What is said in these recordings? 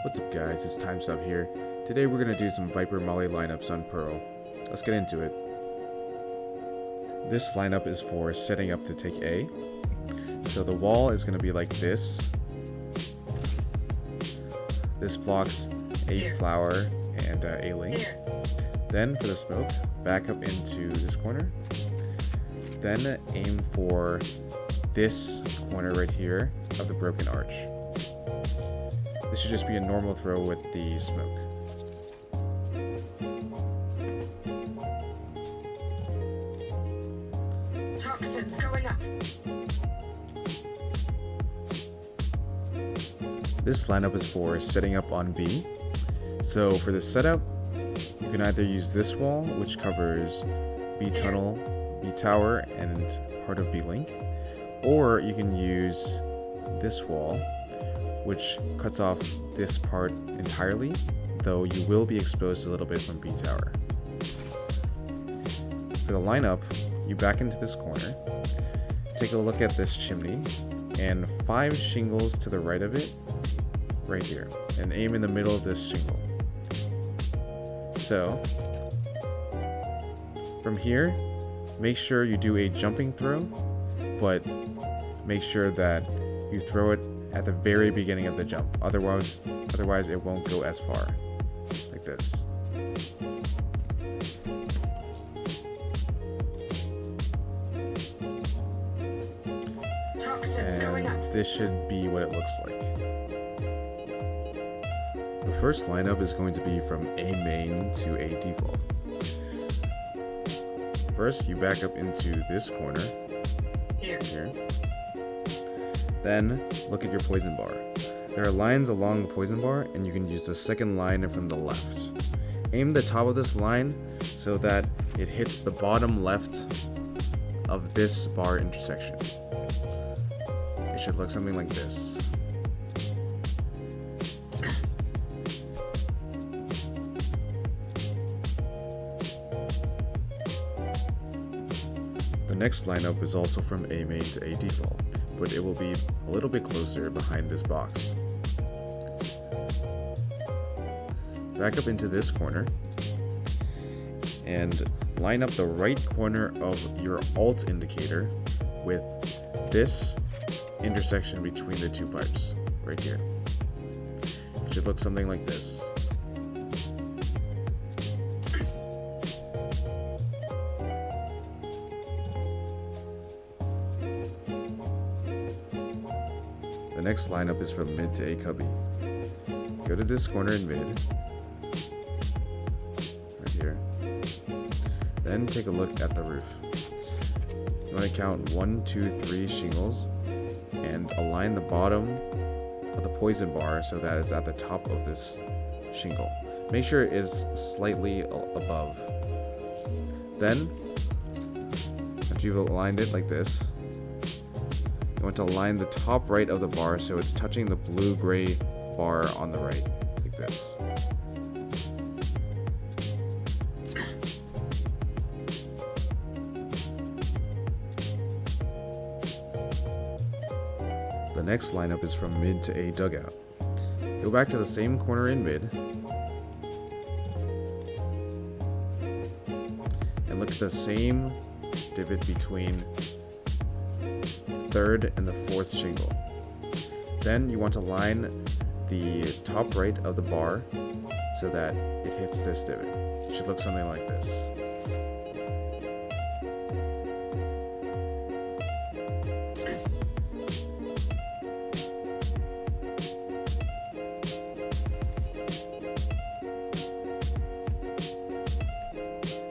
What's up guys, it's Time's Up here. Today we're going to do some Viper Molly lineups on Pearl. Let's get into it. This lineup is for setting up to take A. So the wall is going to be like this. This blocks a flower and a link. Then for the smoke, back up into this corner. Then aim for this corner right here of the broken arch. This should just be a normal throw with the smoke. Toxins going up. This lineup is for setting up on B. So for the setup, you can either use this wall, which covers B tunnel, B tower, and part of B link, or you can use this wall, which cuts off this part entirely, though you will be exposed a little bit from B tower. For the lineup, you back into this corner, take a look at this chimney, and 5 shingles to the right of it, right here, and aim in the middle of this shingle. So, from here, make sure you do a jumping throw, but make sure that you throw it at the very beginning of the jump. Otherwise it won't go as far. Like this. Toxins going up. This should be what it looks like. The first lineup is going to be from A main to A default. First, you back up into this corner. Here. Then, look at your poison bar. There are lines along the poison bar, and you can use the second line from the left. Aim the top of this line so that it hits the bottom left of this bar intersection. It should look something like this. The next lineup is also from A main to A default, but it will be a little bit closer behind this box. Back up into this corner and line up the right corner of your alt indicator with this intersection between the two pipes right here. It should look something like this. The next lineup is from mid to A Cubby. Go to this corner in mid, right here. Then take a look at the roof. You want to count 1, 2, 3 shingles and align the bottom of the poison bar so that it's at the top of this shingle. Make sure it is slightly above. Then, after you've aligned it like this, you want to align the top right of the bar so it's touching the blue-gray bar on the right, like this. The next lineup is from mid to A Dugout. Go back to the same corner in mid, and look at the same divot between third and the fourth shingle. Then you want to line the top right of the bar so that it hits this divot. It should look something like this.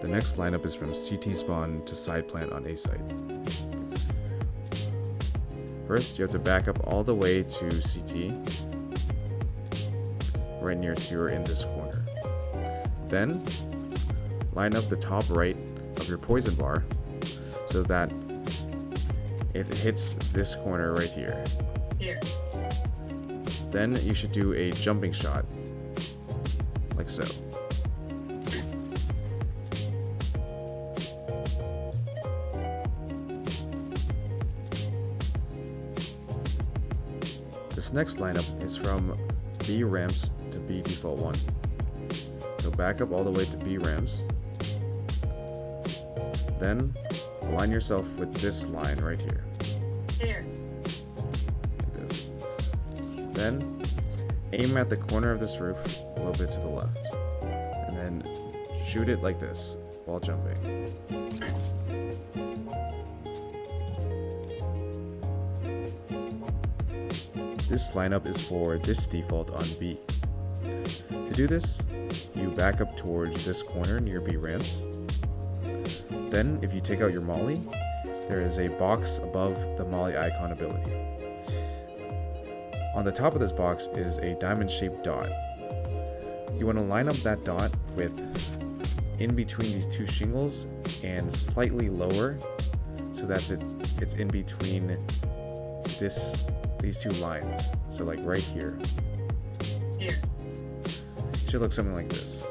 The next lineup is from CT spawn to side plant on A site. First, you have to back up all the way to CT, right near sewer in this corner. Then, line up the top right of your poison bar so that it hits this corner right here. Then you should do a jumping shot, like so. This next lineup is from B ramps to B default 1. So back up all the way to B ramps. Then align yourself with this line right here. Here. Like this. Then aim at the corner of this roof a little bit to the left. And then shoot it like this while jumping. This lineup is for this default on B. To do this, you back up towards this corner near B ramps. Then, if you take out your molly, there is a box above the molly icon ability. On the top of this box is a diamond-shaped dot. You want to line up that dot with in between these two shingles and slightly lower, so that it's in between these two lines. So like right here. Here. Should look something like this.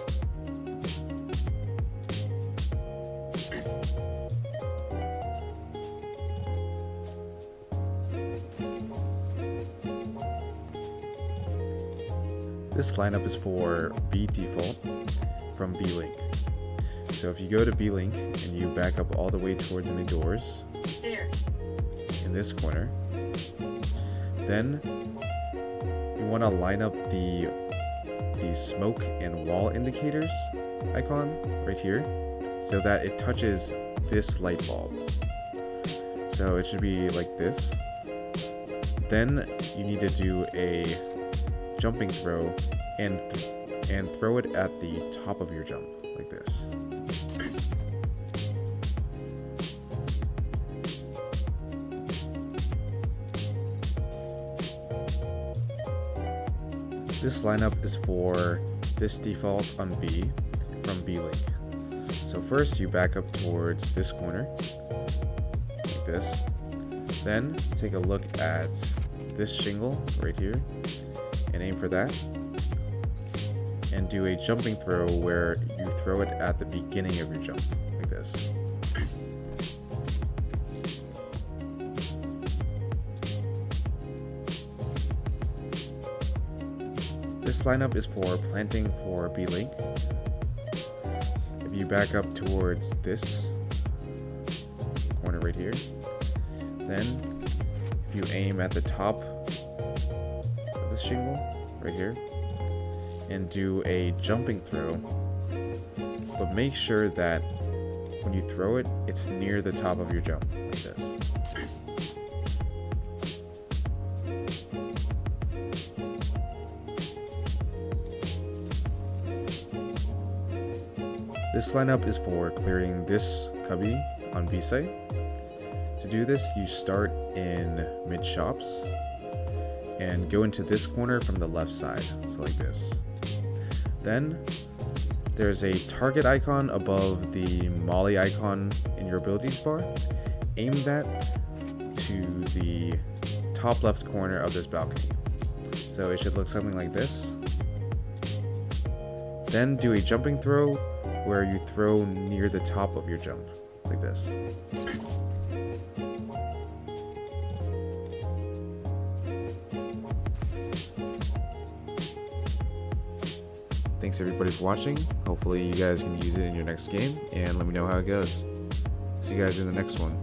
This lineup is for B default from B link. So if you go to B link and you back up all the way towards any doors Here. in this corner, then you want to line up the smoke and wall indicators icon right here so that it touches this light bulb. So it should be like this. Then you need to do a jumping throw and throw it at the top of your jump like this. This lineup is for this default on B from B link. So first you back up towards this corner like this. Then take a look at this shingle right here and aim for that. And do a jumping throw where you throw it at the beginning of your jump like this. This lineup is for planting for B link. If you back up towards this corner right here, then if you aim at the top of this shingle right here and do a jumping throw, but make sure that when you throw it, it's near the top of your jump like this. This lineup is for clearing this cubby on B site. To do this, you start in mid shops and go into this corner from the left side, so like this. Then there's a target icon above the molly icon in your abilities bar. Aim that to the top left corner of this balcony. So it should look something like this. Then do a jumping throw where you throw near the top of your jump, like this. Thanks everybody for watching. Hopefully you guys can use it in your next game, and let me know how it goes. See you guys in the next one.